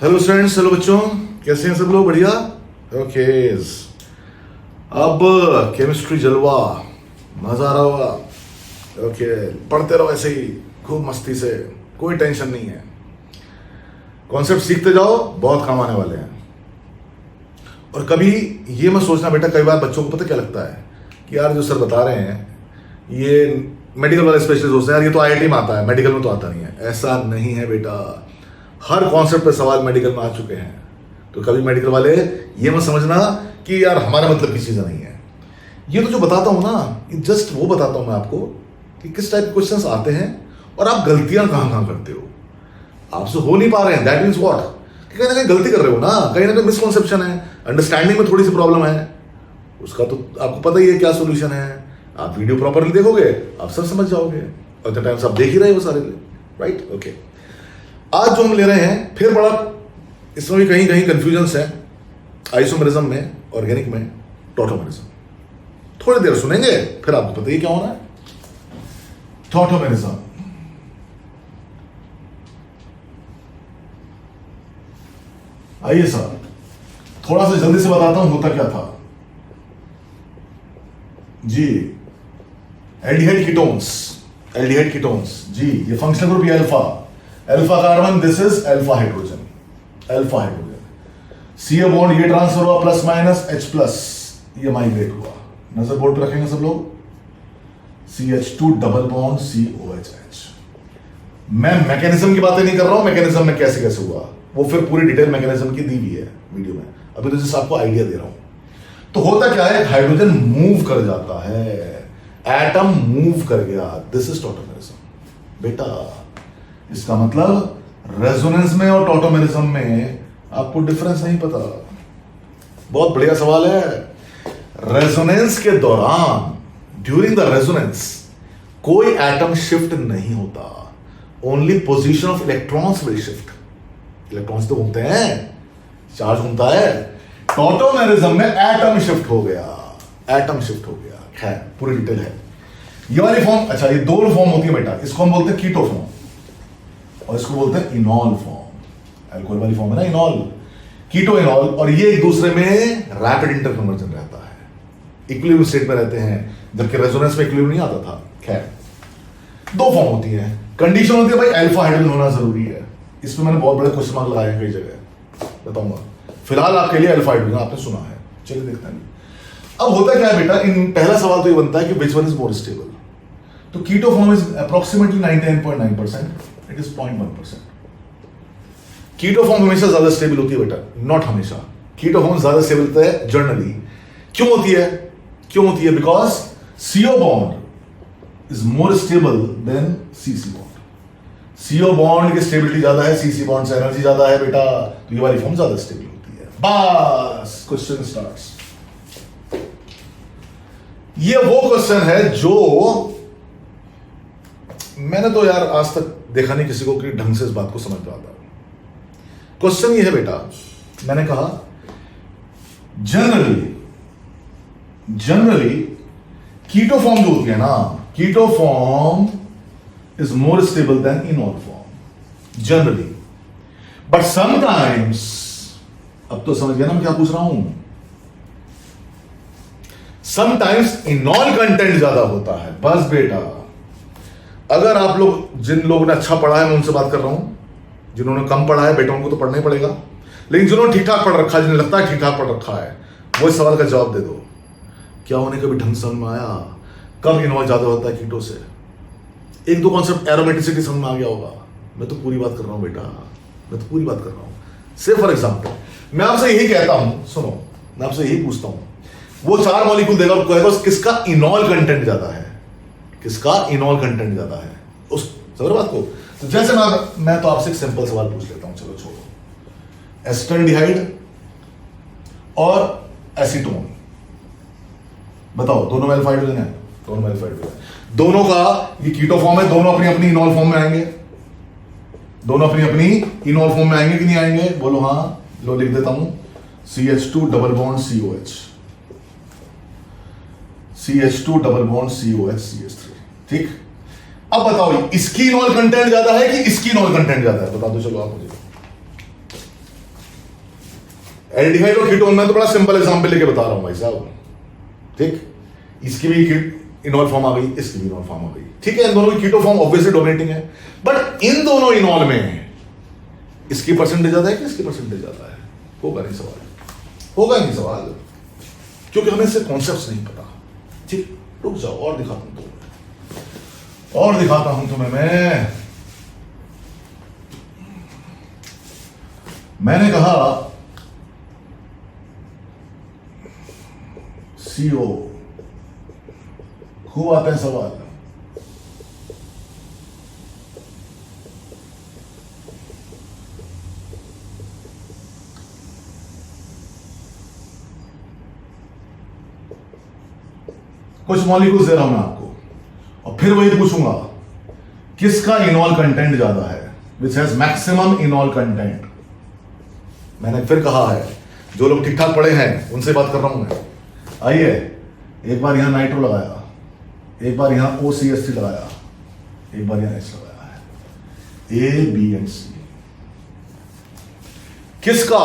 Hello students, hello बच्चों, कैसे हैं सब लोग? बढ़िया। ओके, अब केमिस्ट्री जलवा, मजा आ रहा होगा। ओके, पढ़ते रहो ऐसे ही खूब मस्ती से, कोई टेंशन नहीं है। कॉन्सेप्ट सीखते जाओ, बहुत काम आने वाले हैं। और कभी ये मत सोचना बेटा, कई बार बच्चों को पता क्या लगता है कि यार जो सर बता रहे हैं ये मेडिकल वाले स्पेशलिस्ट होते हैं, यार ये तो आईआईटी में आता है, मेडिकल में तो आता नहीं है। ऐसा नहीं है बेटा, हर कॉन्सेप्ट पे सवाल मेडिकल में आ चुके हैं। तो कभी मेडिकल वाले ये मत समझना कि यार हमारा मतलब की चीज़ें नहीं है। ये तो जो बताता हूं ना, जस्ट वो बताता हूं मैं आपको कि किस टाइप के क्वेश्चंस आते हैं और आप गलतियां कहां करते हो। आपसे हो नहीं पा रहे हैं, दैट मीन्स व्हाट, कहीं ना कहीं गलती कर रहे हो ना कहीं मिसकॉन्सेप्शन है, अंडरस्टैंडिंग में थोड़ी सी प्रॉब्लम है। उसका तो आपको पता ही है क्या सोल्यूशन है। आप वीडियो प्रॉपरली देखोगे, आप सब समझ जाओगे, और द टाइम्स आप देख ही रहे हो सारे, राइट? ओके, आज जो हम ले रहे हैं फिर बड़ा, इसमें भी कहीं कहीं कंफ्यूजन्स है। आइसोमेरिज्म में, ऑर्गेनिक में, टॉटोमेरिज्म। थोड़ी देर सुनेंगे फिर आपको पता ही क्या होना है। टॉटोमेरिज्म, आइए सर, थोड़ा सा जल्दी से बताता हूं होता क्या था जी। एल्डिहाइड कीटोन्स जी, ये फंक्शनल ग्रुप ये alpha carbon, this is alpha hydrogen. C bond ये ट्रांसफर हुआ प्लस माइनस H प्लस, ये माइग्रेट हुआ। नजर बोर्ड पे रखेंगे सब लोग। CH2 double bond COH। मैं मैकेनिज्म की बातें नहीं कर रहा हूं, मैकेनिज्म में कैसे कैसे हुआ वो फिर पूरी डिटेल मैकेनिज्म की दी हुई है वीडियो में, अभी तो जैसे आपको आइडिया दे रहा हूं। तो होता क्या है, हाइड्रोजन मूव कर जाता है, एटम मूव कर गया, दिस इज टॉटोमेरिज्म बेटा। इसका मतलब रेजोनेंस में और टॉटोमेरिज्म में आपको डिफरेंस नहीं पता। बहुत बढ़िया सवाल है। रेजोनेंस के दौरान, ड्यूरिंग द रेजोनेंस, कोई एटम शिफ्ट नहीं होता, only position of electrons will shift. Electrons तो घूमते हैं, चार्ज घूमता है। टॉटोमेरिज्म में एटम शिफ्ट हो गया। खैर पूरी डिटेल है। ये वाली फॉर्म, अच्छा ये दो फॉर्म होती है बेटा, इसको हम बोलते हैं कीटो फॉर्म और इसको बोलते हैं इनॉल फॉर्म। अल्कोहल वाली फॉर्म है ना इनॉल, कीटो इनॉल, और ये एक दूसरे में रैपिड इंटरकन्वर्जन रहता है, इक्विलिब्रियम स्टेट में रहते हैं, जबकि रेजोनेंस में इक्विलिब्रियम नहीं आता था। खैर दो फॉर्म होती है। कंडीशन होती है भाई अल्फा हाइड्रोजन होना जरूरी है। इसमें मैंने बहुत बड़े क्वेश्चन मार्क लगाए हैं कई जगह, बताऊंगा। फिलहाल आपके लिए अल्फा हाइड्रोजन आपने सुना है, चलिए देखते हैं। अब होता क्या है बेटा, इन पहला सवाल तो ये बनता है कि which one is more stable. तो keto form is approximately 99.9%, it is 0.1%। Keto form हमेशा ज्यादा स्टेबल होती है बेटा, नॉट हमेशा। कीटो फॉर्म ज्यादा स्टेबल होता है जनरली। क्यों होती है? Because CO bond is more stable then CC bond. CO bond की स्टेबिलिटी ज्यादा है, CC बॉन्ड से एनर्जी ज्यादा है बेटा, तो ये वाली फॉर्म ज्यादा स्टेबल होती है। बस क्वेश्चन स्टार्ट्स। ये वो क्वेश्चन है जो मैंने तो यार आज तक देखा नहीं किसी को कि ढंग से इस बात को समझ पाता। क्वेश्चन ये है बेटा, मैंने कहा जनरली कीटो फॉर्म जो होती है ना, keto form is more stable than enol form generally, but sometimes, अब तो समझ गया ना मैं क्या पूछ रहा हूं, समटाइम्स इनॉल कंटेंट ज्यादा होता है। बस बेटा, अगर आप लोग, जिन लोगों ने अच्छा पढ़ा है मैं उनसे बात कर रहा हूं, जिन्होंने कम पढ़ा है बेटा उनको तो पढ़ना ही पड़ेगा, लेकिन जिन्होंने ठीक ठाक पढ़ रखा है, जिन्हें लगता है ठीक ठाक पढ़ रखा है, वो इस सवाल का जवाब दे दो। क्या उन्हें कभी ढंग समझ में आया कब इनॉल ज्यादा होता है कीटो से? एक दो कॉन्सेप्ट एरोमेटिसिटी समझ में आ गया होगा। मैं तो पूरी बात कर रहा हूं बेटा, मैं तो पूरी बात कर रहा हूं। से फॉर एग्जाम्पल मैं आपसे यही कहता हूं, सुनो, मैं आपसे यही पूछता हूं, वो 4 मॉलिक्यूल देगा और कहेगा किसका इनॉल कंटेंट ज्यादा है, उस समझ बात को। तो जैसे मैं तो आपसे एक सिंपल सवाल पूछ लेता हूं, चलो छोड़ो, एस्टल्डिहाइड और एसीटोन, बताओ दोनों में अल्फा हाइड्रोजन है, दोनों का ये कीटो फॉर्म है, दोनों अपनी अपनी इनॉल फॉर्म में आएंगे, कि नहीं आएंगे? बोलो हाँ। लो लिख देता हूं, CH2 double bond COH CH3, ठीक। अब बताओ इसकी इनॉल कंटेंट ज्यादा है कि इसकी इनॉल कंटेंट ज्यादा है? बता दो चलो आप मुझे। एल्डिहाइड और कीटोन में तो बड़ा सिंपल एग्जांपल लेके बता रहा हूं भाई साहब, ठीक। इसकी भी इनॉल फॉर्म आ गई, इसकी भी इनॉल फॉर्म आ गई, ठीक है। इन दोनों की कीटो फॉर्म ऑब्वियसली डोमिनेटिंग है, बट इन दोनों इनॉल में इसकी परसेंटेज ज्यादा है कि इसकी परसेंटेज ज्यादा है? होगा नहीं सवाल, होगा नहीं सवाल, क्योंकि हमें इससे कॉन्सेप्ट्स नहीं पता, ठीक। रुक जाओ और दिखाता हूं तुम्हें, और दिखाता हूं तुम्हें। मैंने कहा CO, खूब आते हैं सवाल। कुछ मॉलिक्यूल्स दे रहा हूं मैं आपको, और फिर वही पूछूंगा किसका इनॉल कंटेंट ज्यादा है, विच हैज मैक्सिमम इनॉल कंटेंट। मैंने फिर कहा है, जो लोग ठीक ठाक पढ़े हैं उनसे बात कर रहा हूं मैं। आइए, एक बार यहां नाइट्रो लगाया, एक बार यहां OCH3 लगाया, एक बार यहां H लगाया है, A, B एंड C। किसका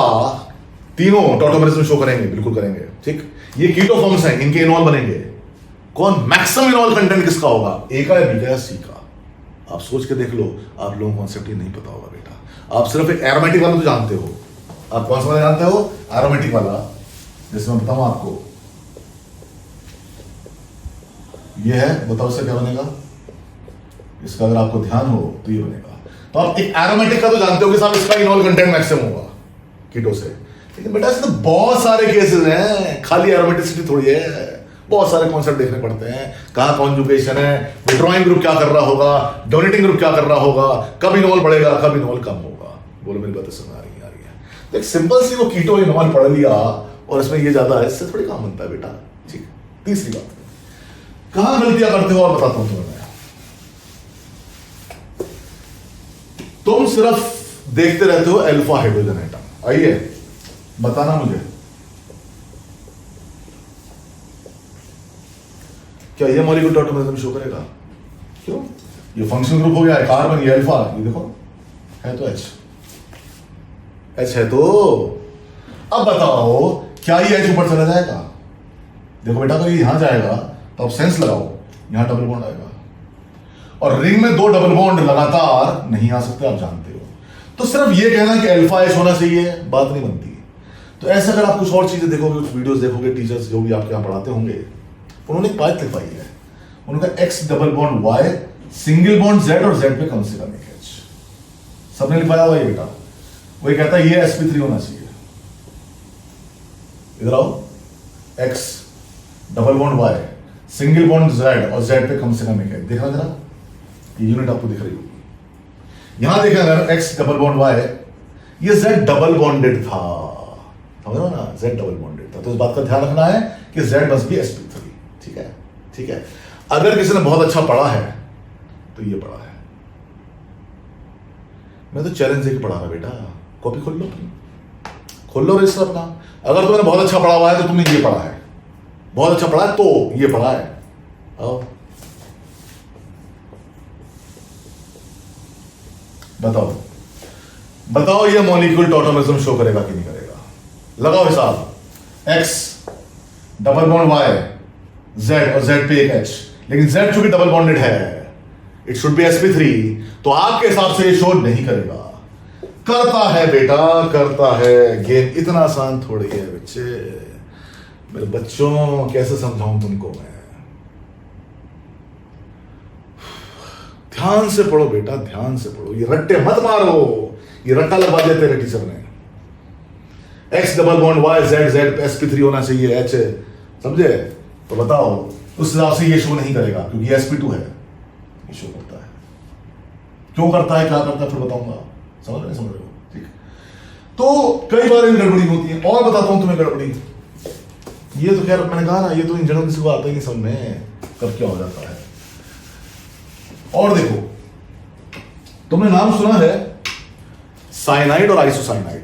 तीनों टॉटोमेरिज्म शो करेंगे? बिल्कुल करेंगे, ठीक। ये कीटो फॉर्म्स हैं, इनके इनॉल बनेंगे। कौन मैक्सिमम इनॉल कंटेंट किसका होगा? A का या B का या C का? आप सोच के देख लो, आप लोगों को कॉन्सेप्ट ही नहीं पता होगा बेटा। आप सिर्फ एक एरोमेटिक वाला तो जानते हो। आप कौन सा वाला जानते हो? एरोमेटिक वाला, जैसे मैं बताऊं आपको, ये है, बताओ इससे क्या बनेगा? इसका अगर आपको ध्यान हो तो ये बनेगा। तो आप एक एरोमेटिक का तो जानते हो कि साहब इसका इनॉल कंटेंट मैक्सिमम होगा कीटो से, लेकिन बेटा इसमें तो बहुत सारे केसेस हैं, खाली एरोमेटिसिटी थोड़ी है, बहुत सारे कॉन्सेप्ट देखने पड़ते हैं। कहां कॉन्जुगेशन है, विड्रॉइंग ग्रुप क्या कर रहा होगा, डोनेटिंग ग्रुप क्या कर रहा होगा, कब इनॉल बढ़ेगा, कब इनॉल कम होगा। बोलो मेरी बात समझ आ रही है? तो एक सिंपल सी वो कीटो इनॉल पढ़ लिया और इसमें ये ज्यादा है, इससे थोड़ी काम बनता है बेटा, ठीक। तीसरी बात, कहां गलतियां करते हो और बताता हूं तुम्हें मैं। तुम सिर्फ देखते रहते हो अल्फा हाइड्रोजन एटम। आइए बताना मुझे, क्या ये मॉलिक्यूल टॉटोमेरिज्म शो करेगा? क्यों? ये फंक्शनल ग्रुप हो गया है, कार्बन, ये अल्फा, ये देखो है तो H है तो। अब बताओ क्या ये H ऊपर चला जाएगा? देखो बेटा, अगर ये यहां जाएगा तो अब सेंस लगाओ, यहां डबल बॉन्ड आएगा, और रिंग में दो डबल बॉन्ड लगातार नहीं आ सकते, आप जानते हो। तो सिर्फ ये कहना कि अल्फा H होना चाहिए बात नहीं बनती। तो ऐसे अगर आप कुछ और चीजें देखोगे, कुछ वीडियोस देखोगे, टीचर्स जो भी आपके यहां पढ़ाते होंगे, उन्होंने एक बात लिखवाई है, उन्होंने X double bond Y, single bond Z और Z पे कम से कम एक H, सबने लिखवाया हुआ है बेटा। वही कहता है ये sp3 होना चाहिए। इधर आओ, X double bond Y, single bond Z और Z पे कम से कम एक H। देखना जरा, ये यूनिट आपको दिख रही होगी। यहां देखा अगर X डबल बॉन्ड Y, ये Z डबल बॉन्डेड था, समझ रहे हो ना, Z डबल बॉन्डेड था। तो इस बात का ध्यान रखना है कि Z मस्ट बी sp3, ठीक है, ठीक है। अगर किसी ने बहुत अच्छा पढ़ा है तो ये पढ़ा है। मैं तो चैलेंज देके पढ़ा रहा बेटा, कॉपी खोल लो, खोल लो रजिस्टर अपना। अगर तुमने बहुत अच्छा पढ़ा हुआ है तो तुमने ये पढ़ा है, बहुत अच्छा पढ़ा है तो ये पढ़ा है। आओ बताओ, बताओ ये मॉलिक्यूल टॉटोमेरिज्म शो करेगा कि नहीं करेगा? लगाओ हिसाब। X double bond Y, Z और Z पे एक H, लेकिन Z चूंकि डबल बॉन्डेड है, इट शुड बी sp3, तो आपके हिसाब से ये शो नहीं करेगा। करता है बेटा, करता है। गेम इतना आसान थोड़ी है बच्चे, मेरे बच्चों, कैसे समझाऊं तुमको मैं। ध्यान से पढ़ो बेटा, ध्यान से पढ़ो, ये रट्टे मत मारो। ये रट्टा लगवा दिया तेरे टीचर ने, X double bond Y, Z, Z sp3 होना चाहिए, H, समझे? तो बताओ, उस हिसाब से ये शो नहीं करेगा क्योंकि ये sp2 है, ये शो करता है। क्यों करता है, क्या करता है, फिर बताऊंगा। समझ रहे, समझ रहे हो? ठीक। तो कई बार इन गड़बड़ी होती है, और बताता हूं तुम्हें गड़बड़ी। ये तो खैर मैंने कहा ना, ये तो इन जनरल किसी को आता ही नहीं समझ में कब क्या हो जाता है। और देखो, तुमने नाम सुना है साइनाइड और आइसोसाइनाइड,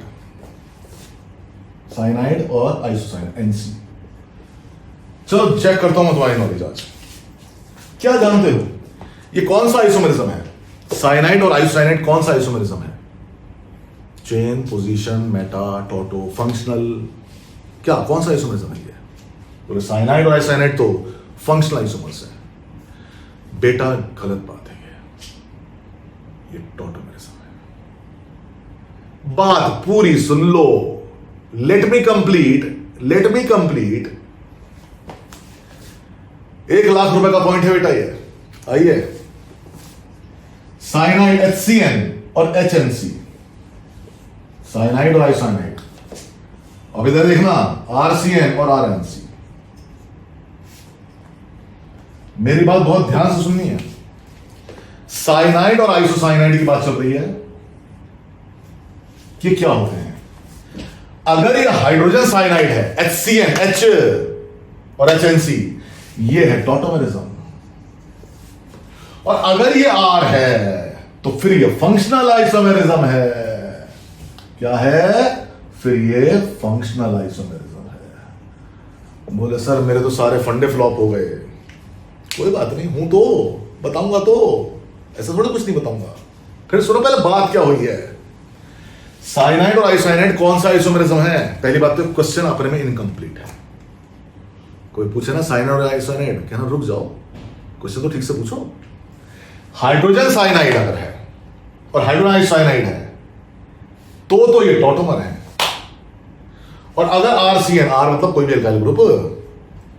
साइनाइड और आइसोसाइनाइड, NC। चलो चेक करता हूं मैं तुम्हारी नॉलेज आज। क्या जानते हो ये कौन सा आइसोमेरिज्म है? साइनाइड और आइसोसाइनाइड कौन सा आइसोमेरिज्म है? चेन, पोजीशन, मेटा, टोटो, फंक्शनल, क्या कौन सा आइसोमरिज्म है ये? बोले साइनाइड और आइसाइनाइड तो फंक्शनल आइसोमर्स है। बेटा गलत बात है, ये टॉटोमेरिज्म है। बात पूरी सुन लो, लेट मी कंप्लीट। 1,00,000 रुपए का पॉइंट है बेटा ये। आइए, साइनाइड HCN और HNC, साइनाइड और आइसाइनाइड। अब इधर देखना RCN और RNC। मेरी बात बहुत ध्यान से सुननी है। साइनाइड और आइसोसाइनाइड की बात चल रही है कि क्या होते हैं। अगर ये हाइड्रोजन साइनाइड है HCN, H और HNC, ये है टॉटोमेरिज्म। और अगर ये R है तो फिर ये फंक्शनल आइसोमेरिज्म है। क्या है? फिर ये फंक्शनल आइसोमेरिज्म है। बोले सर मेरे तो सारे फंडे फ्लॉप हो गए। कोई बात नहीं, हूं तो बताऊंगा, तो ऐसा थोड़ा कुछ नहीं बताऊंगा। फिर सुनो पहले बात क्या हुई है। साइनाइड और आइसाइनाइड कौन सा आइसोमेरिज्म है? पहली बात तो क्वेश्चन अपने में इनकम्प्लीट है। कोई पूछे ना साइनाइड और आइसाइनाइड, कहना रुक जाओ, क्वेश्चन तो ठीक से पूछो। हाइड्रोजन साइनाइड अगर है और हाइड्रोजन आइसाइनाइड है तो ये टॉटोमर है। और अगर RCN, R मतलब कोई भी एल्काइल ग्रुप,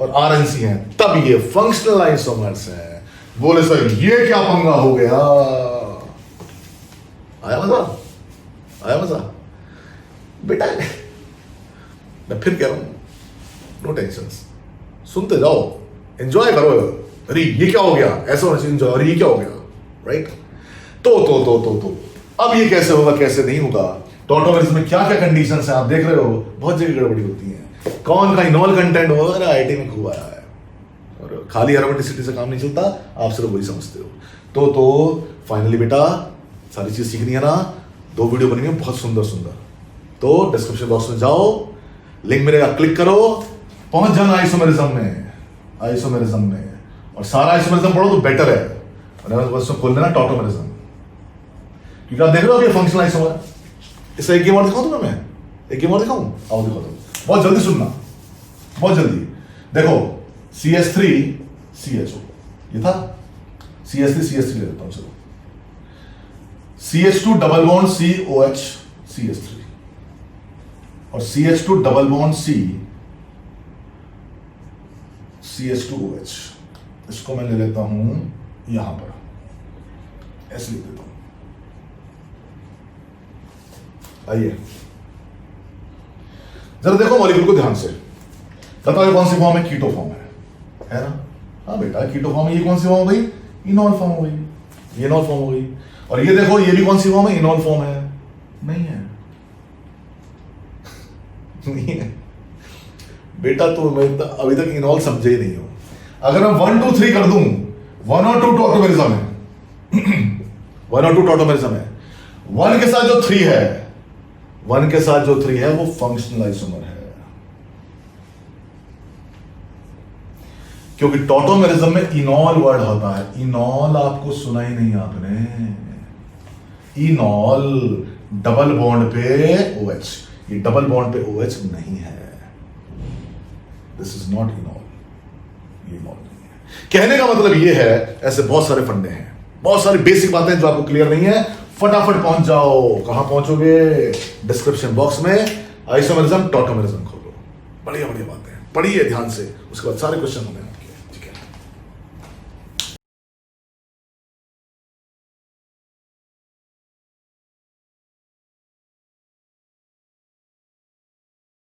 और RNC है, तब ये फंक्शनल आइसोमर्स है। बोले सर ये क्या पंगा हो गया? आया मजा बेटा? मैं फिर कह रहा हूं, नो टेंशन, सुनते जाओ, एंजॉय करो। अरे ये क्या हो गया, ऐसा होना चाहिए, अरे ये क्या हो गया, राइट? तो अब ये कैसे होगा, कैसे नहीं होगा? टॉटोमेरिज्म में क्या क्या कंडीशंस है आप देख रहे हो, बहुत जगह गड़बड़ी होती है। कौन का इनॉल कंटेंट होगा, IIT में खूब आया है। और खाली एरोमेटिसिटी से काम नहीं चलता, आप सिर्फ वही समझते हो। तो फाइनली बेटा सारी चीज सीखनी है ना। 2 वीडियो बनेंगे बहुत सुंदर। तो डिस्क्रिप्शन बॉक्स में जाओ, लिंक मिलेगा, क्लिक करो, पहुंच जाना आइसोमेरिज्म में। और सारा आइसोमेरिज्म पढ़ो तो बेटर है। और बस खोल लेना टॉटोमेरिज्म, क्योंकि आप देख रहे हो ये फंक्शनल आइसोमर। इसका एक गेम और दिखाऊं तुम्हें मैं, एक गेम और दिखाऊं, आओ दिखा दो। बहुत जल्दी सुनना, बहुत जल्दी देखो। CH3 CHO, ये था CH3 ले लेता हूं। चलो CH2 double bond COH CH3 और CH2 डबल बॉन्ड CH2OH। इसको मैं ले लेता हूं यहां पर, ऐसे लिख देता हूं। आइए जरा देखो मॉलिक्यूल को ध्यान से, बताओ ये कौन सी फॉर्म है? कीटो फॉर्म है ना? हाँ बेटा कीटो फॉर्म है। ये कौन सी फॉर्म हो गई? इनॉल फॉर्म हो गई। ये इनॉल फॉर्म हो गई। और ये देखो ये भी कौन सी फॉर्म है? इनॉल फॉर्म है। नहीं है नहीं है बेटा, तो मैं अभी तक इनॉल समझे ही नहीं हो। अगर मैं 1 2 3 कर दूं, 1 और 2 टॉटोमेरिज्म है। 1 और 2 टॉटोमेरिज्म है। 1 के साथ जो 3 है, 1 के साथ जो 3 है वो फंक्शनल आइसोमर है। क्योंकि टॉटोमेरिज्म में इनॉल वर्ड होता है। इनॉल आपको सुना ही नहीं आपने। इनॉल डबल बॉन्ड पे OH, ये डबल बॉन्ड पे OH नहीं है। दिस इज नॉट इनॉल, ये इनॉल नहीं है। कहने का मतलब ये है, ऐसे बहुत सारे फंडे हैं, बहुत सारी बेसिक बातें जो आपको क्लियर नहीं है। फटाफट पहुंच जाओ। कहां पहुंचोगे? डिस्क्रिप्शन बॉक्स में आइसोमेरिज्म टॉटोमेरिज्म खोलो। बढ़िया बातें पढ़िए ध्यान से, उसके बाद सारे क्वेश्चन होंगे।